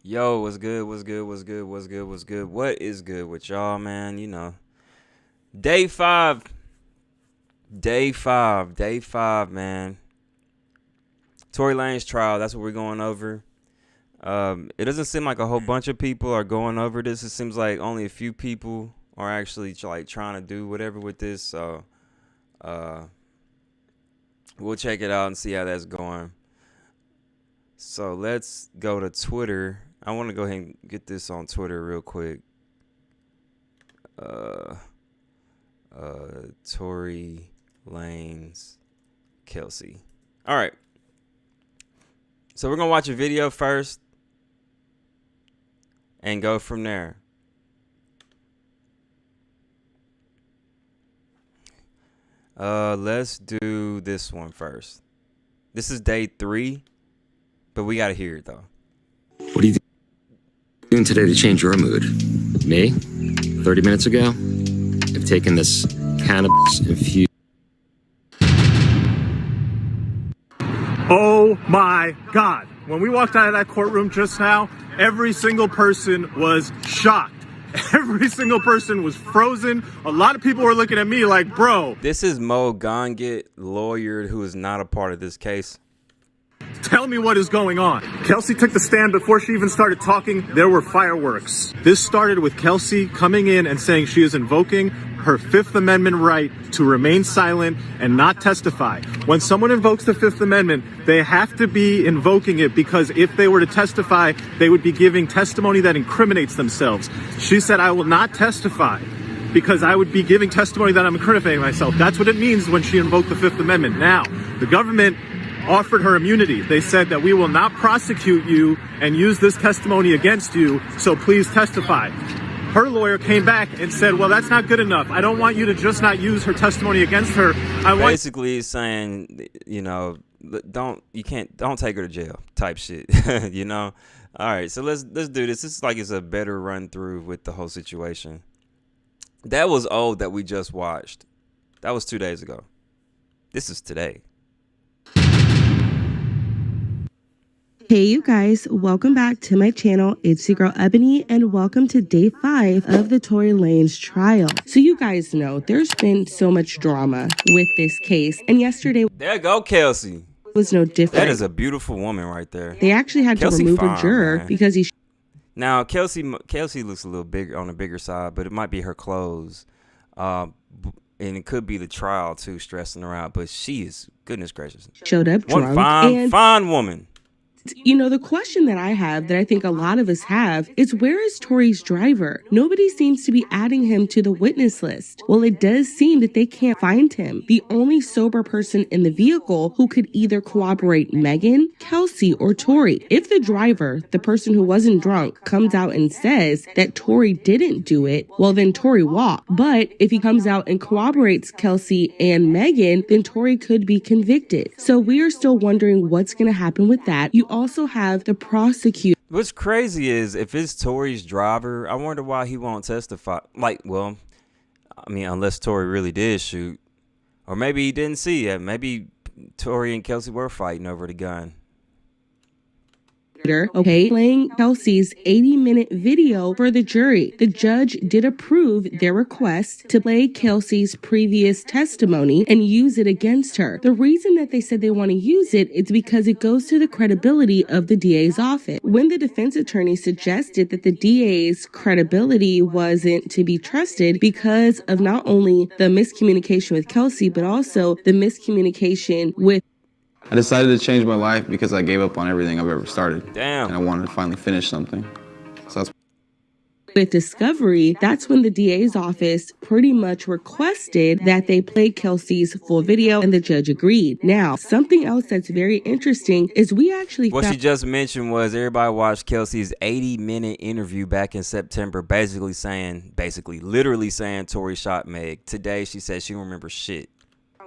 Yo, what's good? What's good? What's good? What's good? What's good? What is good with y'all, man? Day five, man. Tory Lanez trial. That's what we're going over. It doesn't seem like a whole bunch of people are going over this. It seems like only a few people are actually trying to do whatever with this. So, we'll check it out and see how that's going. So let's go to Twitter. I want to go ahead and get this on Twitter real quick. Tory Lanez Kelsey. All right. So we're going to watch a video first and go from there. Let's do this one first. This is day 3, but we got to hear it though. What are you doing today to change your mood? Me? 30 minutes ago? I've taken this cannabis infused. Oh my God. When we walked out of that courtroom just now, every single person was shocked. Every single person was frozen. A lot of people were looking at me like, bro. This is Mo Gongit, lawyer who is not a part of this case. Tell me what is going on. Kelsey took the stand before she even started talking. There were fireworks. This started with Kelsey coming in and saying she is invoking her Fifth Amendment right to remain silent and not testify. When someone invokes the Fifth Amendment, they have to be invoking it because if they were to testify, they would be giving testimony that incriminates themselves. She said, I will not testify because I would be giving testimony that I'm incriminating myself. That's what it means when she invoked the Fifth Amendment. Now, the government offered her immunity. They said that we will not prosecute you and use this testimony against you, so please testify. Her lawyer came back and said, well, that's not good enough. I don't want you to just not use her testimony against her. Basically he's saying, don't take her to jail type shit, All right, so let's do this. This is like it's a better run through with the whole situation. That was old that we just watched. That was 2 days ago. This is today. Hey you guys, welcome back to my channel. It's your girl Ebony and welcome to day 5 of the Tory Lanez trial. So you guys know there's been so much drama with this case, and yesterday There go Kelsey. was no different. That is a beautiful woman right there. They actually had Kelsey to remove fine, a juror man. because he Now Kelsey looks a little bigger on the bigger side, but it might be her clothes. And it could be the trial too, stressing her out, but she is, goodness gracious, showed up one drunk. fine woman. The question that I have, that I think a lot of us have, is where is Tory's driver? Nobody seems to be adding him to the witness list. Well, it does seem that they can't find him. The only sober person in the vehicle who could either corroborate Megan, Kelsey, or Tory. If the driver, the person who wasn't drunk, comes out and says that Tory didn't do it, well then Tory walked. But if he comes out and corroborates Kelsey and Megan, then Tory could be convicted. So we are still wondering what's going to happen with that. You also have the prosecutor. What's crazy is if it's Tory's driver, I wonder why he won't testify. Unless Tory really did shoot, or maybe he didn't see it. Maybe Tory and Kelsey were fighting over the gun. Playing Kelsey's 80-minute video for the jury. The judge did approve their request to play Kelsey's previous testimony and use it against her. The reason that they said they want to use it is because it goes to the credibility of the DA's office. When the defense attorney suggested that the DA's credibility wasn't to be trusted because of not only the miscommunication with Kelsey, but also the miscommunication with I decided to change my life because I gave up on everything I've ever started. Damn. And I wanted to finally finish something. So that's with Discovery, that's when the DA's office pretty much requested that they play Kelsey's full video, and the judge agreed. Now, something else that's very interesting is we actually What she just mentioned was everybody watched Kelsey's 80-minute interview back in September, literally saying Tory shot Meg. Today, she said she don't remember shit.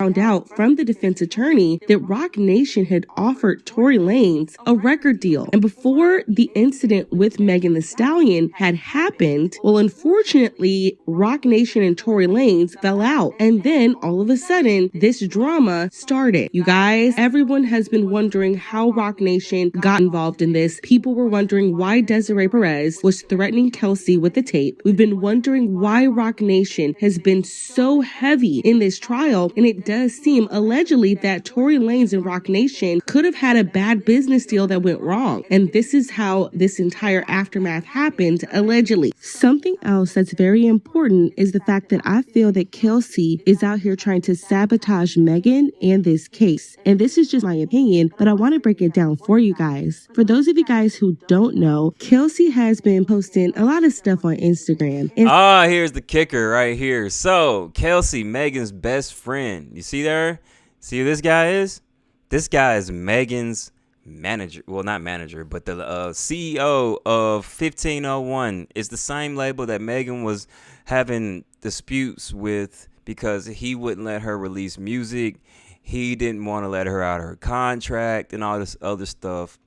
found out from the defense attorney that Rock Nation had offered Tory Lanez a record deal. And before the incident with Megan Thee Stallion had happened, well, unfortunately, Rock Nation and Tory Lanez fell out. And then all of a sudden, this drama started. You guys, everyone has been wondering how Rock Nation got involved in this. People were wondering why Desiree Perez was threatening Kelsey with the tape. We've been wondering why Rock Nation has been so heavy in this trial, and it does seem allegedly that Tory Lanez and Rock Nation could have had a bad business deal that went wrong. And this is how this entire aftermath happened, allegedly. Something else that's very important is the fact that I feel that Kelsey is out here trying to sabotage Megan and this case. And this is just my opinion, but I want to break it down for you guys. For those of you guys who don't know, Kelsey has been posting a lot of stuff on Instagram. And here's the kicker right here. So, Kelsey, Megan's best friend. You see there? See who this guy is? This guy is Megan's manager. Well, not manager, but the CEO of 1501. It's the same label that Megan was having disputes with because he wouldn't let her release music. He didn't want to let her out of her contract and all this other stuff.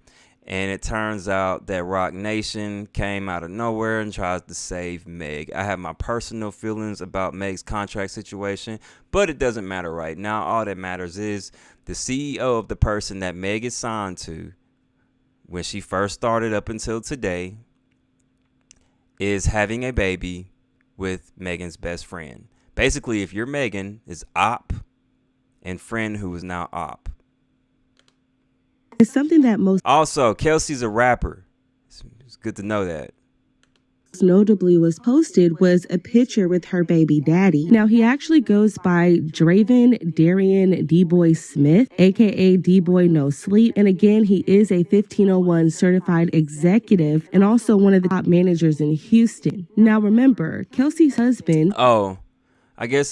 And it turns out that Rock Nation came out of nowhere and tries to save Meg. I have my personal feelings about Meg's contract situation, but it doesn't matter right now. All that matters is the CEO of the person that Meg is signed to when she first started up until today is having a baby with Megan's best friend. Basically, if you're Megan, is op and friend who is now op. it's something that most Also, Kelsey's a rapper. It's good to know that. notably was posted was a picture with her baby daddy. Now, he actually goes by Draven Darian D-Boy Smith, aka D-Boy No Sleep. And again, he is a 1501 certified executive and also one of the top managers in Houston. Now, remember, Kelsey's husband. Oh, I guess,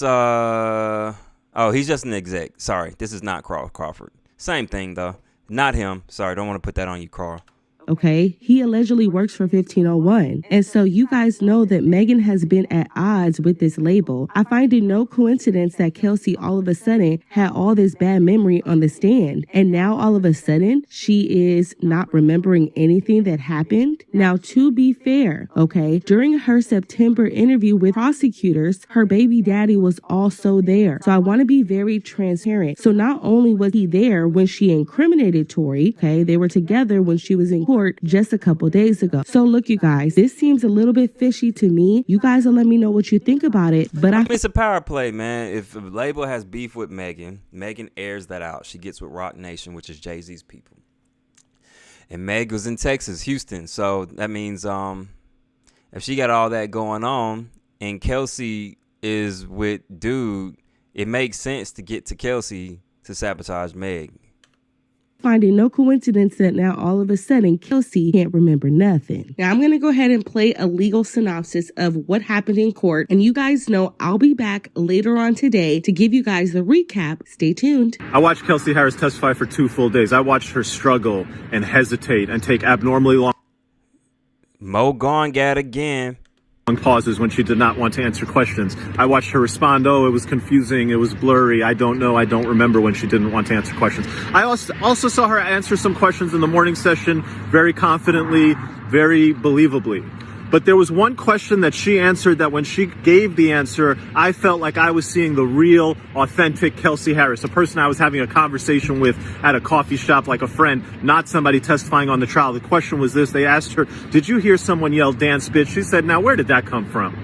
he's just an exec. Sorry, this is not Carl Crawford. Same thing, though. Not him. Sorry, don't want to put that on you, Carl. Okay, he allegedly works for 1501. And so you guys know that Megan has been at odds with this label. I find it no coincidence that Kelsey all of a sudden had all this bad memory on the stand. And now all of a sudden she is not remembering anything that happened. Now, to be fair, okay, during her September interview with prosecutors, her baby daddy was also there. So I want to be very transparent. So not only was he there when she incriminated Tory, okay, they were together when she was in court just a couple days ago. So look, you guys, this seems a little bit fishy to me. You guys will let me know what you think about it. But It's a power play, man. If a label has beef with Megan, Megan airs that out. She gets with Rock Nation, which is Jay-Z's people. And Meg was in Texas, Houston. So that means if she got all that going on and Kelsey is with dude, it makes sense to get to Kelsey to sabotage Meg. Finding no coincidence that now all of a sudden Kelsey can't remember nothing. Now I'm going to go ahead and play a legal synopsis of what happened in court. And you guys know I'll be back later on today to give you guys the recap. Stay tuned. I watched Kelsey Harris testify for 2 full days. I watched her struggle and hesitate and take abnormally long Mo Gongad again. pauses when she did not want to answer questions. I watched her respond, oh, it was confusing, it was blurry, I don't know, I don't remember, when she didn't want to answer questions. I also saw her answer some questions in the morning session very confidently, very believably. But there was one question that she answered that when she gave the answer, I felt like I was seeing the real, authentic Kelsey Harris, a person I was having a conversation with at a coffee shop like a friend, not somebody testifying on the trial. The question was this. They asked her, did you hear someone yell, dance bitch? She said, now, where did that come from?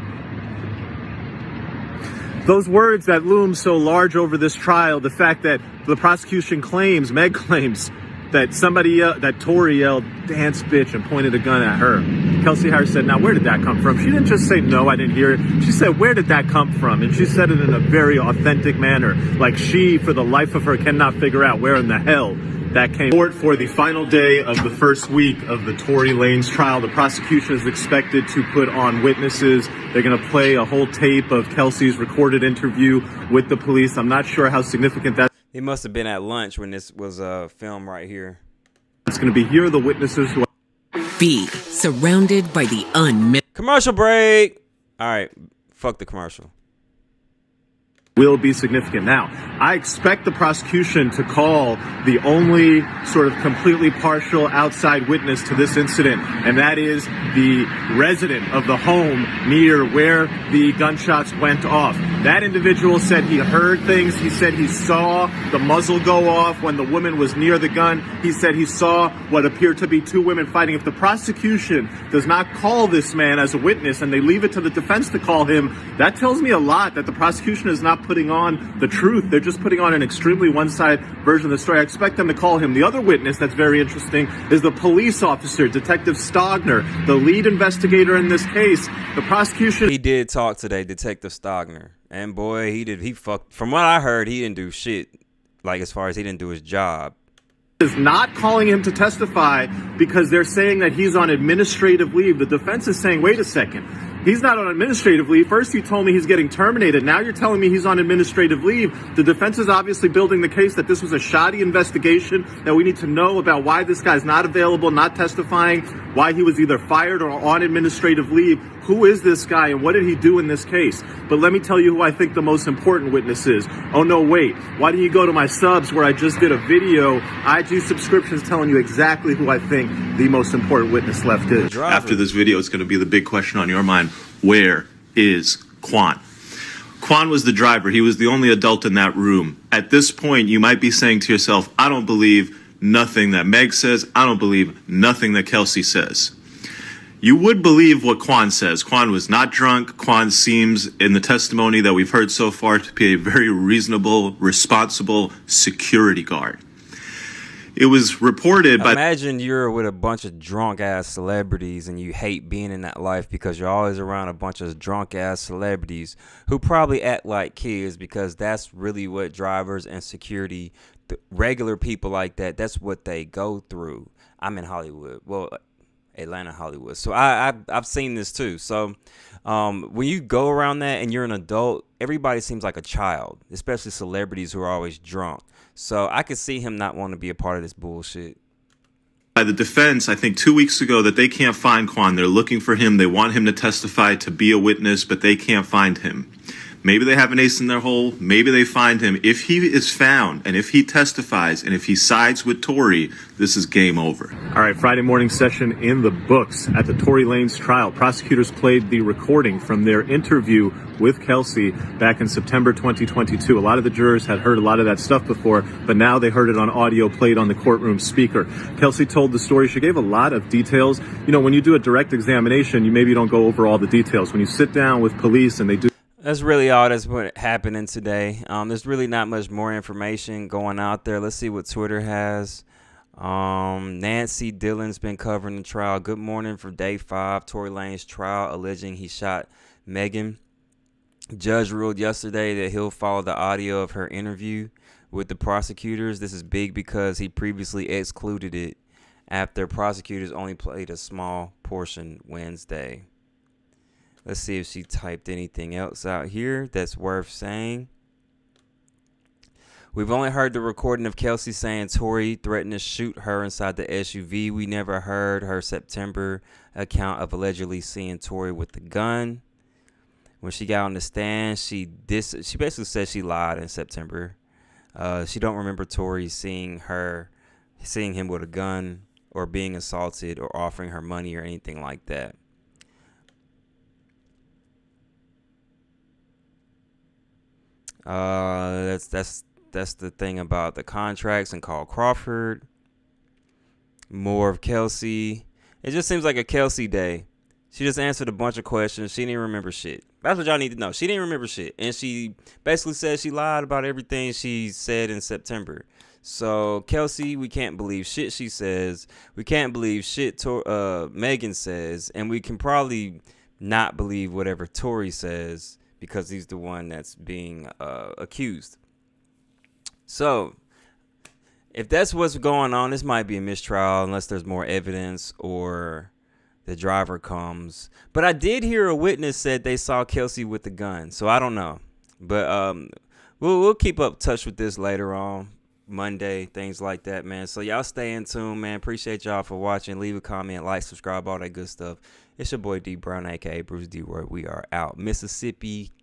Those words that loom so large over this trial, the fact that the prosecution claims, Meg claims, that that Tory yelled, dance bitch, and pointed a gun at her. Kelsey Harris said, now, where did that come from? She didn't just say, no, I didn't hear it. She said, where did that come from? And she said it in a very authentic manner, like she, for the life of her, cannot figure out where in the hell that came. Court for the final day of the first week of the Tory Lanez trial. The prosecution is expected to put on witnesses. They're going to play a whole tape of Kelsey's recorded interview with the police. I'm not sure how significant that. He must have been at lunch when this was filmed right here. It's going to be here are the witnesses who. B. Surrounded by the Commercial break. All right. Fuck the commercial. will be significant. Now, I expect the prosecution to call the only sort of completely partial outside witness to this incident, and that is the resident of the home near where the gunshots went off. That individual said he heard things. He said he saw the muzzle go off when the woman was near the gun. He said he saw what appeared to be two women fighting. If the prosecution does not call this man as a witness and they leave it to the defense to call him, that tells me a lot that the prosecution is not putting on the truth. They're just putting on an extremely one-sided version of the story. I expect them to call him. The other witness that's very interesting is the police officer, Detective Stogner, the lead investigator in this case. The prosecution... He did talk today, Detective Stogner. And boy, he fucked. From what I heard, he didn't do shit. Like, as far as he didn't do his job. Is not calling him to testify because they're saying that he's on administrative leave. The defense is saying, wait a second. He's not on administrative leave. First you told me he's getting terminated. Now you're telling me he's on administrative leave. The defense is obviously building the case that this was a shoddy investigation, that we need to know about why this guy's not available, not testifying, why he was either fired or on administrative leave. Who is this guy and what did he do in this case? But let me tell you who I think the most important witness is. Oh, no, wait. Why don't you go to my subs where I just did a video, IG subscriptions, telling you exactly who I think the most important witness left is. After this video, it's going to be the big question on your mind. Where is Quan? Quan was the driver. He was the only adult in that room. At this point, you might be saying to yourself, I don't believe nothing that Meg says. I don't believe nothing that Kelsey says. You would believe what Quan says. Quan was not drunk. Quan seems, in the testimony that we've heard so far, to be a very reasonable, responsible security guard. It was reported by... Imagine you're with a bunch of drunk-ass celebrities and you hate being in that life because you're always around a bunch of drunk-ass celebrities who probably act like kids, because that's really what drivers and security, regular people like that, that's what they go through. I'm in Hollywood. Well, Atlanta, Hollywood. So I've seen this too. So when you go around that and you're an adult, everybody seems like a child, especially celebrities who are always drunk. So I could see him not wanting to be a part of this bullshit. By the defense, I think 2 weeks ago, that they can't find Quan. They're looking for him. They want him to testify, to be a witness, but they can't find him. Maybe they have an ace in their hole. Maybe they find him. If he is found and if he testifies and if he sides with Tory, this is game over. All right, Friday morning session in the books at the Tory Lanez trial. Prosecutors played the recording from their interview with Kelsey back in September 2022. A lot of the jurors had heard a lot of that stuff before, but now they heard it on audio played on the courtroom speaker. Kelsey told the story. She gave a lot of details. You know, when you do a direct examination, you maybe don't go over all the details. When you sit down with police and they do... That's really all that's what happening today. There's really not much more information going out there. Let's see what Twitter has. Nancy Dillon's been covering the trial. Good morning for day 5. Tory Lanez trial alleging he shot Megan. Judge ruled yesterday that he'll follow the audio of her interview with the prosecutors. This is big because he previously excluded it after prosecutors only played a small portion Wednesday. Let's see if she typed anything else out here that's worth saying. We've only heard the recording of Kelsey saying Tory threatened to shoot her inside the SUV. We never heard her September account of allegedly seeing Tory with the gun. When she got on the stand, she basically said she lied in September. She don't remember Tory seeing him with a gun or being assaulted or offering her money or anything like that. That's the thing about the contracts and Carl Crawford. More of Kelsey. It just seems like a Kelsey day. She just answered a bunch of questions. She didn't remember shit. That's what y'all need to know. She didn't remember shit. And she basically said she lied about everything she said in September. So, Kelsey, we can't believe shit she says. We can't believe shit Megan says. And we can probably not believe whatever Tory says, because he's the one that's being accused. So, if that's what's going on, this might be a mistrial unless there's more evidence or the driver comes. But I did hear a witness said they saw Kelsey with the gun, so I don't know. But we'll keep up touch with this later on, Monday, things like that, man. So y'all stay in tune, man. Appreciate y'all for watching. Leave a comment, like, subscribe, all that good stuff. It's your boy Dee Brown, aka Bruce D. Roy. We are out. Mississippi